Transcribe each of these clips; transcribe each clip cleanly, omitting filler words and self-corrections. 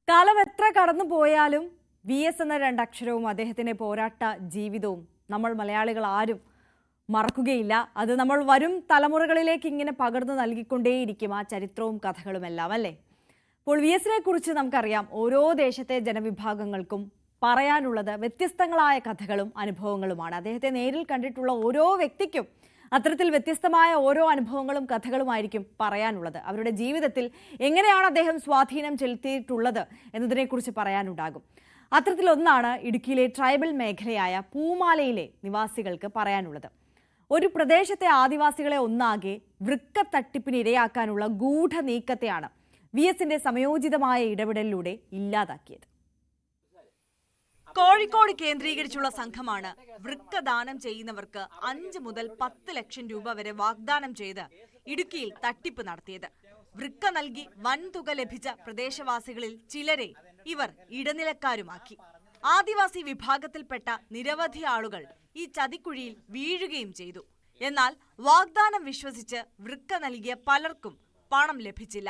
കാലം എത്ര കടന്നു പോയാലും VS എന്ന രണ്ടക്ഷരവും അദ്ദേഹത്തിന്റെ പോരാട്ട ജീവിതവും നമ്മൾ മലയാളികൾ ആരും മറക്കുകയില്ല. അത് നമ്മൾ വരും തലമുറകളിലേക്ക് ഇങ്ങനെ പകർന്നു നൽകിക്കൊണ്ടേയിരിക്കും ആ ചരിത്രവും കഥകളും എല്ലാം അല്ലേ. അപ്പോൾ VSനെ കുറിച്ച് നമുക്കറിയാം, ഓരോ ദേശത്തെ ജനവിഭാഗങ്ങൾക്കും പറയാനുള്ളത് വ്യത്യസ്തങ്ങളായ കഥകളും അനുഭവങ്ങളുമാണ്. അദ്ദേഹത്തെ നേരിൽ കണ്ടിട്ടുള്ള ഓരോ വ്യക്തിക്കും അത്തരത്തിൽ വ്യത്യസ്തമായ ഓരോ അനുഭവങ്ങളും കഥകളുമായിരിക്കും പറയാനുള്ളത്. അവരുടെ ജീവിതത്തിൽ എങ്ങനെയാണ് അദ്ദേഹം സ്വാധീനം ചെലുത്തിയിട്ടുള്ളത് എന്നതിനെക്കുറിച്ച് പറയാനുണ്ടാകും. അത്തരത്തിലൊന്നാണ് ഇടുക്കിയിലെ ട്രൈബൽ മേഖലയായ പൂമാലയിലെ നിവാസികൾക്ക് പറയാനുള്ളത്. ഒരു പ്രദേശത്തെ ആദിവാസികളെ ഒന്നാകെ വൃക്ക തട്ടിപ്പിന് ഇരയാക്കാനുള്ള ഗൂഢ നീക്കത്തെയാണ് VSന്റെ സമയോചിതമായ ഇടപെടലിലൂടെ ഇല്ലാതാക്കിയത്. കോഴിക്കോട് കേന്ദ്രീകരിച്ചുള്ള സംഘമാണ് വൃക്ക ദാനം ചെയ്യുന്നവർക്ക് 5 മുതൽ 10 ലക്ഷം രൂപ വരെ വാഗ്ദാനം ചെയ്ത് ഇടുക്കിയിൽ തട്ടിപ്പ് നടത്തിയത്. വൃക്ക നൽകി വൻതുക ലഭിച്ച പ്രദേശവാസികളിൽ ചിലരെ ഇവർ ഇടനിലക്കാരുമാക്കി. ആദിവാസി വിഭാഗത്തിൽപ്പെട്ട നിരവധി ആളുകൾ ഈ ചതിക്കുഴിയിൽ വീഴുകയും ചെയ്തു. എന്നാൽ വാഗ്ദാനം വിശ്വസിച്ച് വൃക്ക നൽകിയ പലർക്കും പണം ലഭിച്ചില്ല.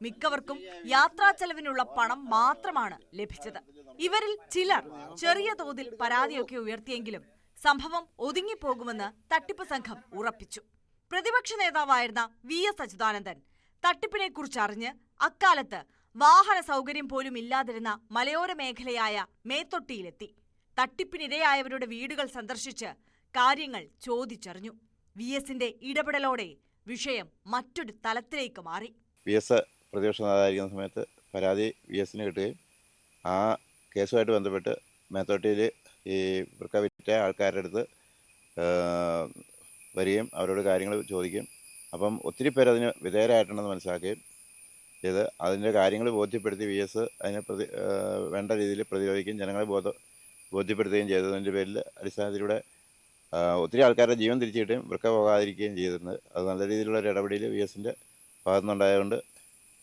മിക്കവർക്കും യാത്രാ ചെലവിനുള്ള പണം മാത്രമാണ് ലഭിച്ചത്. ഇവരിൽ ചിലർ ചെറിയ തോതിൽ പരാതിയൊക്കെ ഉയർത്തിയെങ്കിലും സംഭവം ഒതുങ്ങിപ്പോകുമെന്ന് തട്ടിപ്പ് സംഘം ഉറപ്പിച്ചു. പ്രതിപക്ഷ നേതാവായിരുന്ന VS അച്യുതാനന്ദൻ തട്ടിപ്പിനെ കുറിച്ച് അറിഞ്ഞ് അക്കാലത്ത് വാഹന സൗകര്യം പോലും ഇല്ലാതിരുന്ന മലയോര മേഖലയായ മേത്തൊട്ടിയിലെത്തി. തട്ടിപ്പിനിരയായവരുടെ വീടുകൾ സന്ദർശിച്ച് കാര്യങ്ങൾ ചോദിച്ചറിഞ്ഞു. VSന്റെ ഇടപെടലോടെ വിഷയം മറ്റൊരു തലത്തിലേക്ക് മാറി. VS പ്രതിപക്ഷ നേതാവായിരിക്കുന്ന സമയത്ത് പരാതി VSന് കിട്ടുകയും ആ കേസുമായിട്ട് ബന്ധപ്പെട്ട് മേത്തോട്ടിയിൽ ഈ വൃക്ക വിറ്റ ആൾക്കാരുടെ അടുത്ത് വരികയും അവരോട് കാര്യങ്ങൾ ചോദിക്കുകയും അപ്പം ഒത്തിരി പേര് അതിന് വിധേയരായിട്ടുണ്ടെന്ന് മനസ്സിലാക്കുകയും ചെയ്ത് അതിൻ്റെ കാര്യങ്ങൾ ബോധ്യപ്പെടുത്തി VS അതിനെ വേണ്ട രീതിയിൽ പ്രതിരോധിക്കുകയും ജനങ്ങളെ ബോധ്യപ്പെടുത്തുകയും ചെയ്തതിൻ്റെ പേരിൽ അടിസ്ഥാനത്തിലൂടെ ഒത്തിരി ആൾക്കാരുടെ ജീവൻ തിരിച്ചു കിട്ടുകയും വൃക്ക പോകാതിരിക്കുകയും ചെയ്തിരുന്നത്. അത് നല്ല രീതിയിലുള്ള ഒരു ഇടപെടൽ VSന്റെ ഭാഗത്തുനിന്നുണ്ടായതുകൊണ്ട്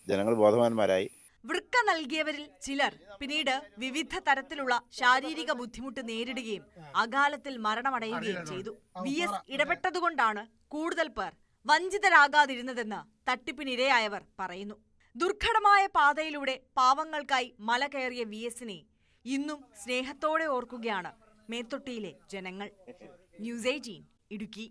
ജനങ്ങൾ ബോധവാന്മാരായി. വൃക്ക നൽകിയവരിൽ ചിലർ പിന്നീട് വിവിധ തരത്തിലുള്ള ശാരീരിക ബുദ്ധിമുട്ട് നേരിടുകയും അകാലത്തിൽ മരണമടയുകയും ചെയ്തു. VS ഇടപെട്ടതുകൊണ്ടാണ് കൂടുതൽ പേർ വഞ്ചിതരാകാതിരുന്നതെന്ന് തട്ടിപ്പിനിരയായവർ പറയുന്നു. ദുർഘടമായ പാതയിലൂടെ പാവങ്ങൾക്കായി മല കയറിയ VSനെ ഇന്നും സ്നേഹത്തോടെ ഓർക്കുകയാണ് മേത്തൊട്ടിയിലെ ജനങ്ങൾ. News 18 ഇടുക്കി.